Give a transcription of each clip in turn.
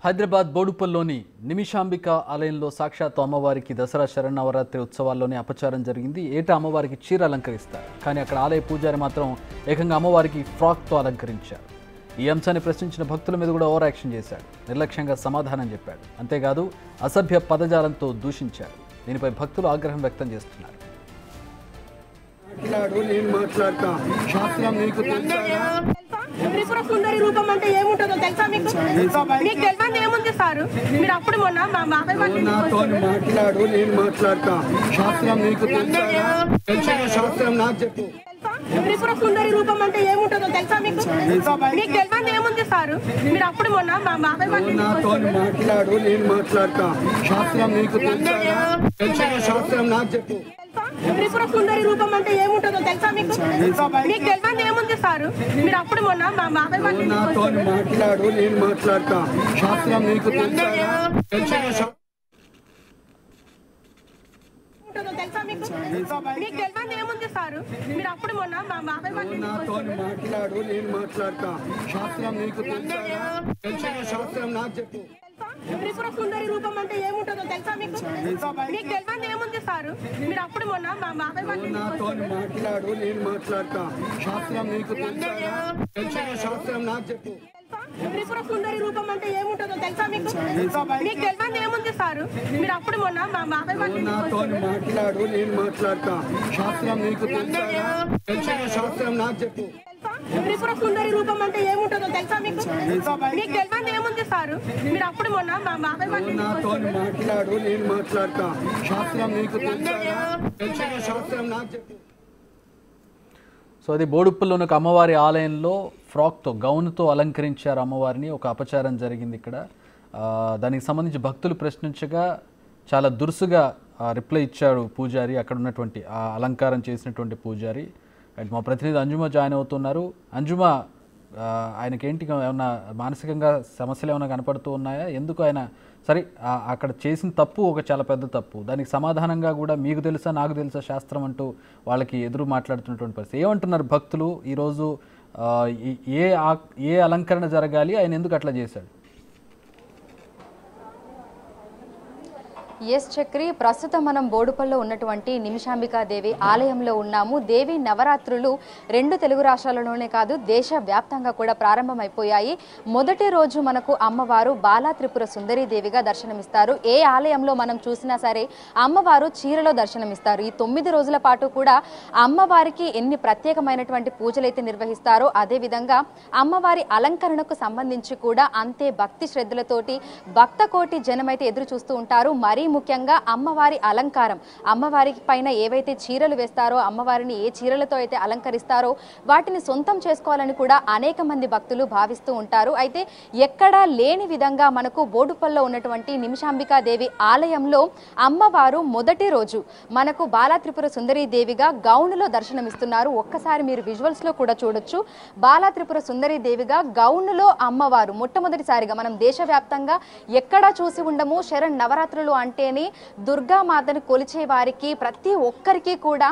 హైదరాబాద్ బోడుపల్లిలోని నిమిషాంబిక ఆలయంలో సాక్షాత్తు అమ్మవారికి దసరా శరన్నవరాత్రి ఉత్సవాల్లోనే అపచారం జరిగింది. ఏటా అమ్మవారికి చీర అలంకరిస్తారు, కానీ అక్కడ ఆలయ పూజారి మాత్రం ఏకంగా అమ్మవారికి ఫ్రాక్తో అలంకరించారు. ఈ అంశాన్ని ప్రశ్నించిన భక్తుల మీద కూడా ఓవర్ యాక్షన్ చేశాడు. నిర్లక్ష్యంగా సమాధానం చెప్పాడు. అంతేకాదు అసభ్య పదజాలంతో దూషించాడు. దీనిపై భక్తులు ఆగ్రహం వ్యక్తం చేస్తున్నారు. త్రిపుర సుందరి రూపం అంటే ఏముంటుందో తెలుసా మీకు? మీకు తెలియదు ఏముంది సార్? మీరు అప్పుడు మొన్న మా బాబాయ్ మాట్లాడు, నేను మాట్లాడతా. శాస్త్రం నీకు శాస్త్రం నాకు చెప్పు. త్రిపుర సుందరి రూపం అంటే ఏముంటుందో తెలుసా మీకు? మీకు తెలియదు ఏముంది సార్? మీరు అప్పుడు మొన్న మా బాబాయ్ మాట్లాడు, నేను మాట్లాడతా. శాస్త్రం నీకు శాస్త్రం నాకు చెప్పు. త్రిపుర సుందరి రూపం అంటే ఏముంటుందో తెలుసా మీకు? మీకు తెలియదు ఏముంది సార్? మీరు అప్పుడు మొన్న మా బాబాయ్ మాట్లాడు, నేను మాట్లాడతా. శాస్త్రం నీకు తెలుసా మీకు? మీకు తెలియదు ఏముంది సార్? మీరు అప్పుడు మొన్న మా బాబాయ్ మాట్లాడు, నేను మాట్లాడతా. శాస్త్రం నీకు శాస్త్రం నాకు చెప్పు. త్రిపుర సుందరి రూపం అంటే ఏముంటుందో తెలుసా మీకు? మీకు తెలియదు ఏముంది సార్? మీరు అప్పుడు మొన్న మా బాబాయ్ మాట్లాడు, నేను మాట్లాడతా. శాస్త్రం నీకు శాస్త్రం నాకు చెప్పు. త్రిపుర సుందరి రూపం అంటే ఏముంటుందో తెలుసా మీకు? మీకు తెలియదు ఏముంది సార్? మీరు అప్పుడు మొన్న మా బాబాయ్ మాట్లాడు, నేను మాట్లాడతా. శాస్త్రం నీకు శాస్త్రం నాకు చెప్పు. త్రిపుర సుందరి రూపం అంటే ఏముంటుందో తెలుసా మీకు? మీకు తెలియదు ఏముంది సార్? మీరు అప్పుడు మొన్న మా బాబాయ్ మాట్లాడు, నేను మాట్లాడతా. శాస్త్రం నీకు శాస్త్రం నాకు చెప్పు. సో అది బోడుప్పల్లోని ఒక అమ్మవారి ఆలయంలో ఫ్రాక్తో గౌన్తో అలంకరించారు అమ్మవారిని. ఒక అపచారం జరిగింది ఇక్కడ. దానికి సంబంధించి భక్తులు ప్రశ్నించగా చాలా దురుసుగా రిప్లై ఇచ్చాడు పూజారి, అక్కడ ఉన్నటువంటి ఆ అలంకారం చేసినటువంటి పూజారి. అండ్ మా ప్రతినిధి అంజుమ జాయిన్ అవుతున్నారు. అంజుమ, ఆయనకేంటి ఏమన్నా మానసికంగా సమస్యలు ఏమైనా కనపడుతూ ఉన్నాయా? ఎందుకు ఆయన సరే అక్కడ చేసిన తప్పు ఒక చాలా పెద్ద తప్పు, దానికి సమాధానంగా కూడా మీకు తెలుసా నాకు తెలుసా శాస్త్రం అంటూ వాళ్ళకి ఎదురు మాట్లాడుతున్నటువంటి పరిస్థితి. ఏమంటున్నారు భక్తులు ఈరోజు? ఏ అలంకరణ జరగాలి, ఆయన ఎందుకు అట్లా చేశాడు? ఎస్ చక్రి, ప్రస్తుతం మనం బోడుపల్లో ఉన్నటువంటి నిమిషాంబికాదేవి ఆలయంలో ఉన్నాము. దేవి నవరాత్రులు 2 తెలుగు రాష్ట్రాలలోనే కాదు దేశవ్యాప్తంగా కూడా ప్రారంభమైపోయాయి. మొదటి రోజు మనకు అమ్మవారు బాలా త్రిపుర సుందరి దేవిగా దర్శనమిస్తారు. ఏ ఆలయంలో మనం చూసినా సరే అమ్మవారు చీరలో దర్శనమిస్తారు. ఈ 9 రోజుల పాటు కూడా అమ్మవారికి ఎన్ని ప్రత్యేకమైనటువంటి పూజలైతే నిర్వహిస్తారో అదేవిధంగా అమ్మవారి అలంకరణకు సంబంధించి కూడా అంతే భక్తి శ్రద్ధలతోటి భక్త కోటి జనమైతే ఎదురు చూస్తూ ఉంటారు. మరీ ముఖ్యంగా అమ్మవారి అలంకారం, అమ్మవారికి పైన ఏవైతే చీరలు వేస్తారో, అమ్మవారిని ఏ చీరలతో అయితే అలంకరిస్తారో వాటిని సొంతం చేసుకోవాలని కూడా అనేక మంది భక్తులు భావిస్తూ ఉంటారు. అయితే ఎక్కడా లేని విధంగా మనకు బోడుపల్లో ఉన్నటువంటి నిమిషాంబికాదేవి ఆలయంలో అమ్మవారు మొదటి రోజు మనకు బాలా త్రిపుర సుందరి దేవిగా గౌనులో దర్శనమిస్తున్నారు. ఒక్కసారి మీరు విజువల్స్ లో కూడా చూడొచ్చు. బాలా త్రిపుర సుందరి దేవిగా గౌనులో అమ్మవారు మొట్టమొదటిసారిగా మనం దేశవ్యాప్తంగా ఎక్కడా చూసి ఉండము. శరణ్ నవరాత్రులు అంటేనే దుర్గామాతను కొలిచే వారికి ప్రతి ఒక్కరికి కూడా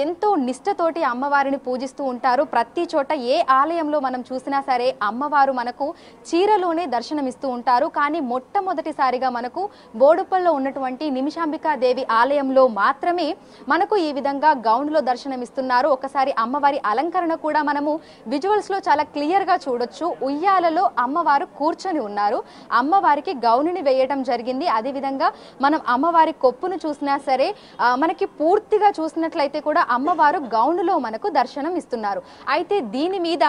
ఎంతో నిష్ఠతోటి అమ్మవారిని పూజిస్తూ ఉంటారు. ప్రతి చోట ఏ ఆలయంలో మనం చూసినా సరే అమ్మవారు మనకు చీరలోనే దర్శనమిస్తూ ఉంటారు. కానీ మొట్టమొదటిసారిగా మనకు బోడుపల్లో ఉన్నటువంటి నిమిషాంబికాదేవి ఆలయంలో మాత్రమే మనకు ఈ విధంగా గౌన్లో దర్శనమిస్తున్నారు. ఒకసారి అమ్మవారి అలంకరణ కూడా మనము విజువల్స్ లో చాలా క్లియర్ గా చూడొచ్చు. ఉయ్యాలలో అమ్మవారు కూర్చొని ఉన్నారు. అమ్మవారికి గౌనుని వేయడం జరిగింది. అదేవిధంగా మనం అమ్మవారి కొప్పును చూసినా సరే మనకి పూర్తిగా చూసినట్లయితే కూడా అమ్మవారు గౌనులో మనకు దర్శనం ఇస్తున్నారు. అయితే దీని మీద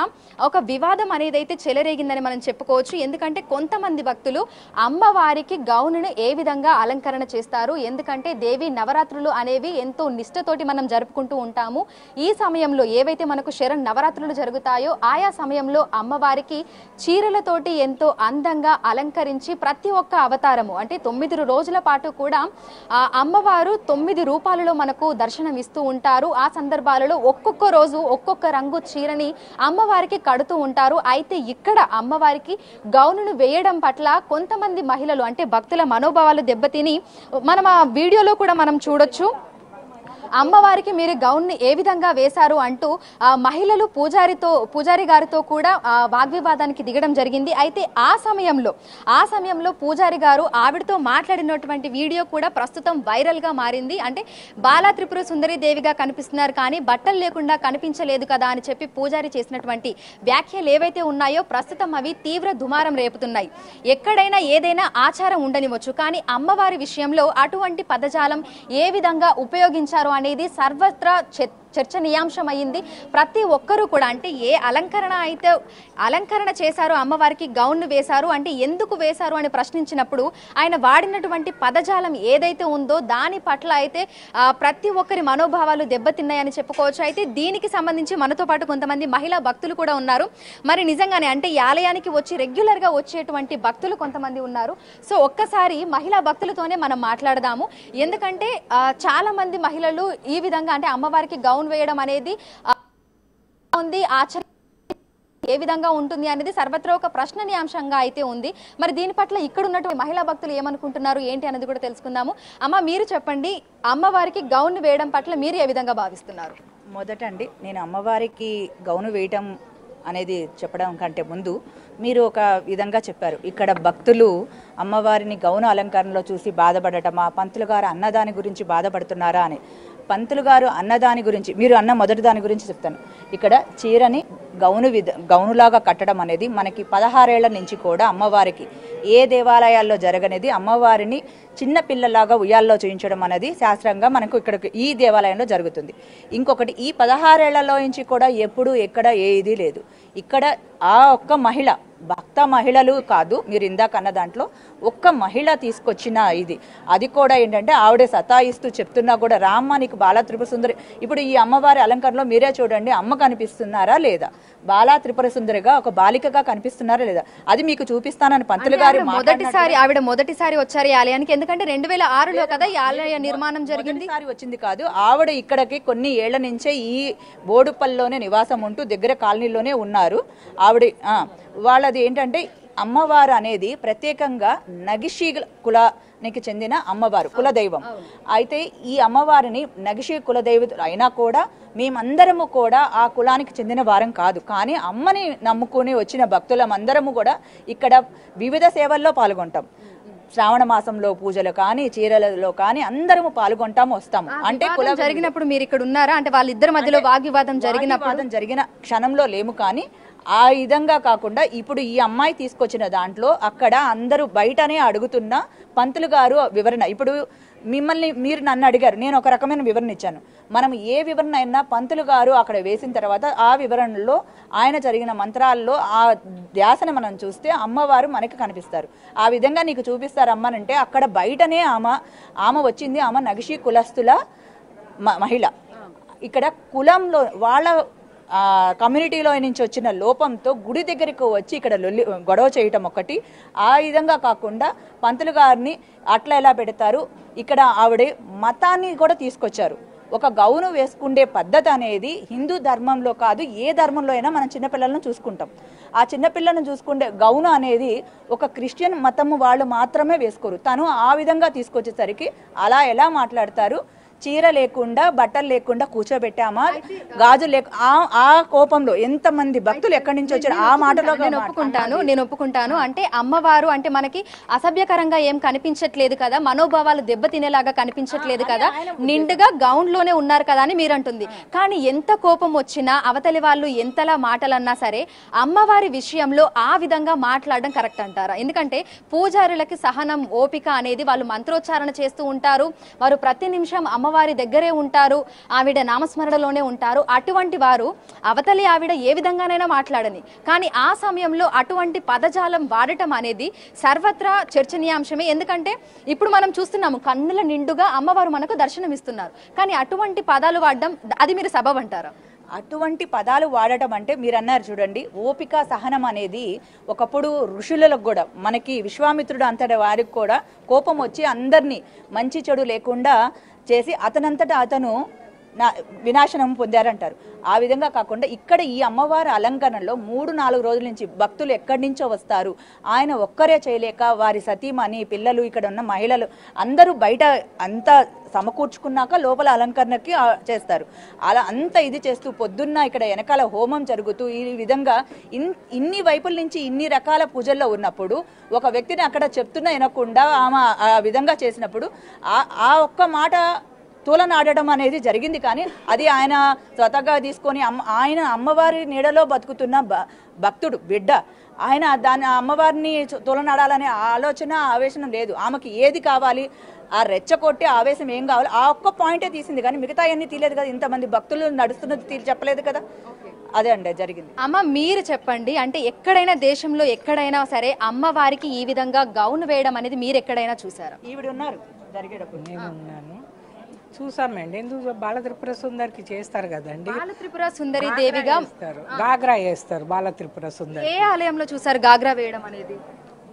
ఒక వివాదం అనేది అయితే చెలరేగిందని మనం చెప్పుకోవచ్చు. ఎందుకంటే కొంతమంది భక్తులు అమ్మవారికి గౌనును ఏ విధంగా అలంకరణ చేస్తారు, ఎందుకంటే దేవి నవరాత్రులు అనేవి ఎంతో నిష్ఠతోటి మనం జరుపుకుంటూ ఉంటాము. ఈ సమయంలో ఏవైతే మనకు శరణ్ నవరాత్రులు జరుగుతాయో ఆయా సమయంలో అమ్మవారికి చీరలతోటి ఎంతో అందంగా అలంకరించి ప్రతి ఒక్క అవతారము అంటే 9 రోజుల పాటు కూడా అమ్మవారు 9 రూపాలలో మనకు దర్శనం ఇస్తూ ఉంటారు. ఆ సందర్భాలలో ఒక్కొక్క రోజు ఒక్కొక్క రంగు చీరని అమ్మవారికి కడుతూ ఉంటారు. అయితే ఇక్కడ అమ్మవారికి గౌనును వేయడం పట్ల కొంతమంది మహిళలు అంటే భక్తుల మనోభావాలు దెబ్బతిని మనం ఆ వీడియోలో కూడా మనం చూడొచ్చు. అమ్మవారికి మీరు గౌన్ని ఏ విధంగా వేశారు అంటూ మహిళలు పూజారి గారితో కూడా వాగ్వివాదానికి దిగడం జరిగింది. అయితే ఆ సమయంలో పూజారి గారు ఆవిడతో మాట్లాడినటువంటి వీడియో కూడా ప్రస్తుతం వైరల్ గా మారింది. అంటే బాలా త్రిపుర సుందరి దేవిగా కనిపిస్తున్నారు కానీ బట్టలు లేకుండా కనిపించలేదు కదా అని చెప్పి పూజారి చేసినటువంటి వ్యాఖ్యలు ఏవైతే ఉన్నాయో ప్రస్తుతం అవి తీవ్ర దుమారం రేపుతున్నాయి. ఎక్కడైనా ఏదైనా ఆచారం ఉండనివచ్చు, కానీ అమ్మవారి విషయంలో అటువంటి పదజాలం ఏ విధంగా ఉపయోగించారు అనేది సర్వత్రా చర్చనీయాంశం అయ్యింది. ప్రతి ఒక్కరూ కూడా అంటే ఏ అలంకరణ చేశారో అమ్మవారికి గౌన్ వేశారు అంటే ఎందుకు వేశారు అని ప్రశ్నించినప్పుడు ఆయన వాడినటువంటి పదజాలం ఏదైతే ఉందో దాని పట్ల అయితే ప్రతి ఒక్కరి మనోభావాలు దెబ్బతిన్నాయని చెప్పుకోవచ్చు. అయితే దీనికి సంబంధించి మనతో పాటు కొంతమంది మహిళా భక్తులు కూడా ఉన్నారు. మరి నిజంగానే అంటే ఈ ఆలయానికి వచ్చి రెగ్యులర్ గా వచ్చేటువంటి భక్తులు కొంతమంది ఉన్నారు. సో ఒక్కసారి మహిళా భక్తులతోనే మనం మాట్లాడదాము. ఎందుకంటే చాలా మంది మహిళలు ఈ విధంగా అంటే అమ్మవారికి గౌన్ వేయడం అనేది ఉంది, ఆచరణ ఏ విధంగా ఉంటుంది అనేది సర్వత్రా ఒక ప్రశ్ననీయాంశంగా అయితే ఉంది. మరి దీని పట్ల ఇక్కడ ఉన్నటువంటి మహిళా భక్తులు ఏమనుకుంటున్నారు ఏంటి అనేది కూడా తెలుసుకుందాము. అమ్మ, మీరు చెప్పండి, అమ్మవారికి గౌన్ వేయడం పట్ల మీరు ఏ విధంగా భావిస్తున్నారు? మొదటండి, నేను అమ్మవారికి గౌను వేయటం అనేది చెప్పడం కంటే ముందు మీరు ఒక విధంగా చెప్పారు, ఇక్కడ భక్తులు అమ్మవారిని గౌను అలంకరణలో చూసి బాధపడటమా, పంతులు గారు అన్నదాని గురించి బాధపడుతున్నారా అని. పంతులు గారు అన్నదాని గురించి, మీరు అన్న మొదటి దాని గురించి చెప్తాను. ఇక్కడ చీరని గౌనులాగా కట్టడం అనేది మనకి 16 ఏళ్ల నుంచి కూడా అమ్మవారికి ఏ దేవాలయాల్లో జరగనేది అమ్మవారిని చిన్న పిల్లలాగా ఉయ్యాల్లో చూయించడం అనేది శాస్త్రంగా మనకు ఇక్కడ ఈ దేవాలయంలో జరుగుతుంది. ఇంకొకటి, ఈ 16 ఏళ్లలో నుంచి కూడా ఎప్పుడు ఎక్కడ ఏది లేదు. ఇక్కడ ఆ ఒక్క మహిళ, భక్త మహిళలు కాదు, మీరు ఇందాక అన్న దాంట్లో ఒక్క మహిళ తీసుకొచ్చిన ఇది, అది కూడా ఏంటంటే ఆవిడే సతాయిస్తూ చెప్తున్నా కూడా రామ్మ నీకు బాలా త్రిపుర సుందరి. ఇప్పుడు ఈ అమ్మవారి అలంకరణలో మీరే చూడండి, అమ్మ కనిపిస్తున్నారా లేదా, బాలా త్రిపుర సుందరిగా ఒక బాలికగా కనిపిస్తున్నారా లేదా, అది మీకు చూపిస్తానని పంతులు గారు మొదటిసారి వచ్చారు ఈ ఆలయానికి. ఎందుకంటే 2006లో కదా ఈ ఆలయ నిర్మాణం జరిగింది. వచ్చింది కాదు, ఆవిడ ఇక్కడికి కొన్ని ఏళ్ల నుంచే ఈ బోడుపల్లిలోనే నివాసం ఉంటూ దగ్గర కాలనీలోనే ఉన్నారు. ఆవిడ వాళ్ళది ఏంటంటే అమ్మవారు అనేది ప్రత్యేకంగా నగిషి కులానికి చెందిన అమ్మవారు, కులదైవం. అయితే ఈ అమ్మవారిని నగిషి కులదైవం అయినా కూడా మేమందరము కూడా ఆ కులానికి చెందిన వారం కాదు, కానీ అమ్మని నమ్ముకుని వచ్చిన భక్తులమందరము కూడా ఇక్కడ వివిధ సేవల్లో పాల్గొంటాం. శ్రావణ మాసంలో పూజలు కానీ చీరలలో కానీ అందరము పాల్గొంటాము, వస్తాము. అంటే కులం జరిగినప్పుడు మీరు ఇక్కడ ఉన్నారా? అంటే వాళ్ళిద్దరి మధ్యలో వాగ్వివాదం జరిగిన క్షణంలో లేము, కానీ ఆ విధంగా కాకుండా ఇప్పుడు ఈ అమ్మాయి తీసుకొచ్చిన దాంట్లో అక్కడ అందరూ బయటనే అడుగుతున్న పంతులు గారు వివరణ. ఇప్పుడు మీరు నన్ను అడిగారు, నేను ఒక రకమైన వివరణ ఇచ్చాను. మనం ఏ వివరణ అయినా పంతులు గారు అక్కడ వేసిన తర్వాత ఆ వివరణలో ఆయన జరిగిన మంత్రాల్లో ఆ ధ్యాసను మనం చూస్తే అమ్మవారు మనకి కనిపిస్తారు. ఆ విధంగా నీకు చూపిస్తారు అమ్మనంటే అక్కడ బయటనే ఆమె వచ్చింది. ఆమె నగిషి కులస్తుల మహిళ. ఇక్కడ కులంలో వాళ్ళ కమ్యూనిటీలో నుంచి వచ్చిన లోపంతో గుడి దగ్గరికి వచ్చి ఇక్కడ గొడవ చేయటం ఒకటి. ఆ విధంగా కాకుండా పంతులు గారిని అట్లా ఎలా పెడతారు, ఇక్కడ ఆవిడ మతాన్ని కూడా తీసుకొచ్చారు. ఒక గౌను వేసుకుండే పద్ధతి అనేది హిందూ ధర్మంలో కాదు, ఏ ధర్మంలో అయినా మనం చిన్నపిల్లలను చూసుకుంటాం. ఆ చిన్నపిల్లలను చూసుకుంటే గౌను అనేది ఒక క్రిస్టియన్ మతము వాళ్ళు మాత్రమే వేసుకోరు. తను ఆ విధంగా తీసుకొచ్చేసరికి అలా ఎలా మాట్లాడతారు, చీర లేకుండా బట్టలు లేకుండా కూర్చోబెట్టామా, గాజు ఆ కోపంలో ఎంతమంది భక్తులు ఎక్కడి నుంచి వచ్చారు ఆ మాటలో నేను ఒప్పుకుంటాను. అంటే అమ్మవారు అంటే మనకి అసభ్యకరంగా ఏం కనిపించట్లేదు కదా, మనోభావాలు దెబ్బతినేలాగా కనిపించట్లేదు కదా, నిండుగా గౌన్ లోనే ఉన్నారు కదా అని మీరు అంటుంది. కానీ ఎంత కోపం వచ్చినా అవతలి వాళ్ళు ఎంతలా మాటలన్నా సరే అమ్మవారి విషయంలో ఆ విధంగా మాట్లాడడం కరెక్ట్ అంటారా? ఎందుకంటే పూజారులకి సహనం, ఓపిక అనేది వాళ్ళు మంత్రోచ్చారణ చేస్తూ ఉంటారు, వారు ప్రతి నిమిషం అమ్మవారి దగ్గరే ఉంటారు, ఆవిడ నామస్మరణలోనే ఉంటారు. అటువంటి వారు అవతలి ఆవిడ ఏ విధంగానైనా మాట్లాడని, కానీ ఆ సమయంలో అటువంటి పదజాలం వాడటం అనేది సర్వత్రా చర్చనీయాంశమే. ఎందుకంటే ఇప్పుడు మనం చూస్తున్నాము కన్నుల నిండుగా అమ్మవారు మనకు దర్శనం ఇస్తున్నారు, కానీ అటువంటి పదాలు వాడడం అది మీరు సబబ్ అంటారా? అటువంటి పదాలు వాడటం అంటే మీరు అన్నారు చూడండి, ఓపిక సహనం అనేది ఒకప్పుడు ఋషులకు కూడా, మనకి విశ్వామిత్రుడు అంతటి వారికి కూడా కోపం వచ్చి అందరినీ మంచి చెడు లేకుండా చేసి అతనంతటా అతను వినాశనం పొందారంటారు. ఆ విధంగా కాకుండా ఇక్కడ ఈ అమ్మవారి అలంకరణలో 3-4 రోజుల నుంచి భక్తులు ఎక్కడి నుంచో వస్తారు. ఆయన ఒక్కరే చేయలేక వారి సతీమణి పిల్లలు ఇక్కడ ఉన్న మహిళలు అందరూ బయట అంతా సమకూర్చుకున్నాక లోపల అలంకరణకి చేస్తారు. అలా అంత ఇది చేస్తూ పొద్దున్న ఇక్కడ వెనకాల హోమం జరుగుతూ ఈ విధంగా ఇన్ని వైపుల నుంచి ఇన్ని రకాల పూజల్లో ఉన్నప్పుడు ఒక వ్యక్తిని అక్కడ చెప్తున్నా వినకుండా ఆమె ఆ విధంగా చేసినప్పుడు ఆ ఒక్క మాట తూలనాడడం అనేది జరిగింది. కానీ అది ఆయన స్వతహాగా తీసుకొని ఆయన అమ్మవారి నీడలో బతుకుతున్న భక్తుడు బిడ్డ, ఆయన దాని అమ్మవారిని తూలనాడాలనే ఆలోచన ఆవేశం లేదు. ఆమెకి ఏది కావాలి, ఆ రెచ్చగొట్టి ఆవేశం ఏం కావాలి, ఆ ఒక్క పాయింటే తీసింది. కానీ మిగతా అన్ని తీయలేదు కదా, ఇంతమంది భక్తులు నడుస్తున్నది చెప్పలేదు కదా. అదే అండి జరిగింది. అమ్మ మీరు చెప్పండి, అంటే ఎక్కడైనా దేశంలో ఎక్కడైనా సరే అమ్మవారికి ఈ విధంగా గౌన్ వేయడం అనేది మీరు ఎక్కడైనా చూసారా? ఈవిడ ఉన్నారు జరిగేటప్పుడు. నేను ఉన్నాను, చూసామండి. ఎందుకు బాల త్రిపుర సుందరికి చేస్తారు కదండి, బాల త్రిపుర సుందరి దేవిగా గాగ్రా వేస్తారు. బాల త్రిపుర సుందరి ఏ ఆలయంలో చూసారు గాగ్రా వేయడం అనేది?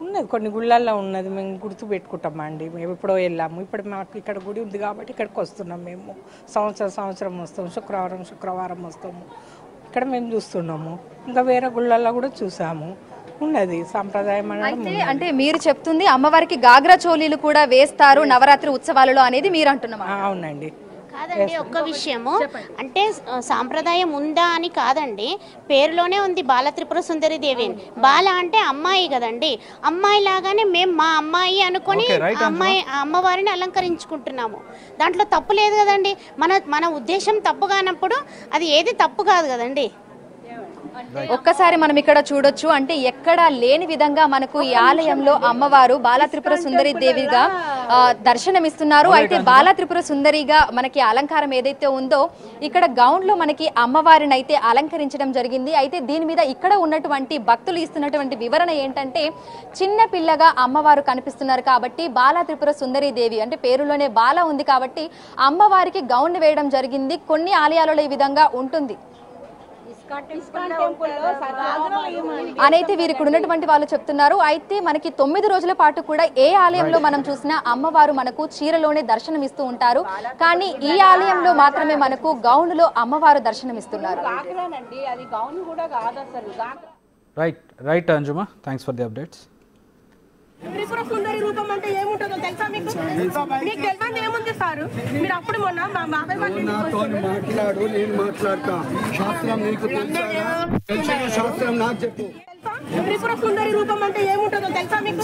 ఉన్నది, కొన్ని గుళ్ళల్లో ఉన్నది, మేము గుర్తు పెట్టుకుంటామండి. మేము ఎప్పుడో వెళ్ళాము, ఇప్పుడు మాకు ఇక్కడ గుడి ఉంది కాబట్టి ఇక్కడికి వస్తున్నాం. మేము సంవత్సరం వస్తాము, శుక్రవారం వస్తాము. ఇక్కడ మేము చూస్తున్నాము, ఇంకా వేరే గుళ్ళల్లో కూడా చూసాము. ఉన్నది సాంప్రదాయం అంటే మీరు చెప్తుంది అమ్మవారికి గాగ్రా చోలీలు కూడా వేస్తారు నవరాత్రి ఉత్సవాలలో అనేది మీరు అంటున్నారా? అవునండి. కాదండి, ఒక్క విషయము అంటే సాంప్రదాయం ఉందా అని కాదండి, పేరులోనే ఉంది బాల త్రిపుర సుందరి దేవి అని. బాల అంటే అమ్మాయి కదండి, అమ్మాయి లాగానే మేము మా అమ్మాయి అనుకొని అమ్మవారిని అలంకరించుకుంటున్నాము. దాంట్లో తప్పు లేదు కదండి. మన ఉద్దేశం తప్పు కానప్పుడు అది ఏది తప్పు కాదు కదండి. ఒక్కసారి మనం ఇక్కడ చూడొచ్చు, అంటే ఎక్కడా లేని విధంగా మనకు ఈ ఆలయంలో అమ్మవారు బాల త్రిపుర సుందరి దేవిగా దర్శనమిస్తున్నారు. అయితే బాల త్రిపుర సుందరిగా మనకి అలంకారం ఏదైతే ఉందో ఇక్కడ గౌన్ లో మనకి అమ్మవారిని అయితే అలంకరించడం జరిగింది. అయితే దీని మీద ఇక్కడ ఉన్నటువంటి భక్తులు ఇస్తున్నటువంటి వివరణ ఏంటంటే, చిన్న పిల్లగా అమ్మవారు కనిపిస్తున్నారు కాబట్టి బాల త్రిపుర సుందరి దేవి అంటే పేరులోనే బాల ఉంది కాబట్టి అమ్మవారికి గౌన్ వేయడం జరిగింది. కొన్ని ఆలయాలలో ఈ విధంగా ఉంటుంది అనైతే వీరు ఇక్కడ ఉన్నటువంటి వాళ్ళు చెప్తున్నారు. అయితే మనకి 9 రోజుల పాటు కూడా ఏ ఆలయంలో మనం చూసినా అమ్మవారు మనకు చీరలోనే దర్శనమిస్తూ ఉంటారు. కానీ ఈ ఆలయంలో మాత్రమే మనకు గౌన్ లో అమ్మవారు దర్శనమిస్తున్నారు. రైట్ అంజుమా, thanks for the updates. Tripura Sundari రూపం అంటే ఏముంటుందో తెలుసా మీకు? మీకు తెలియదు ఏముంది సార్? మీరు అప్పుడు మొన్న మా బాబాయ్ నాతో మాట్లాడు, నేను మాట్లాడతా. శాస్త్రం నీకు తెలుసా? తెలిసిన శాస్త్రం నాకు చెప్పు. త్రిపుర సుందరి రూపం అంటే ఏముంటుందో తెలుసా మీకు?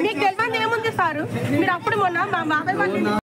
మీకు తెలియదు ఏముంది సార్? మీరు అప్పుడు మొన్న మా బాబాయ్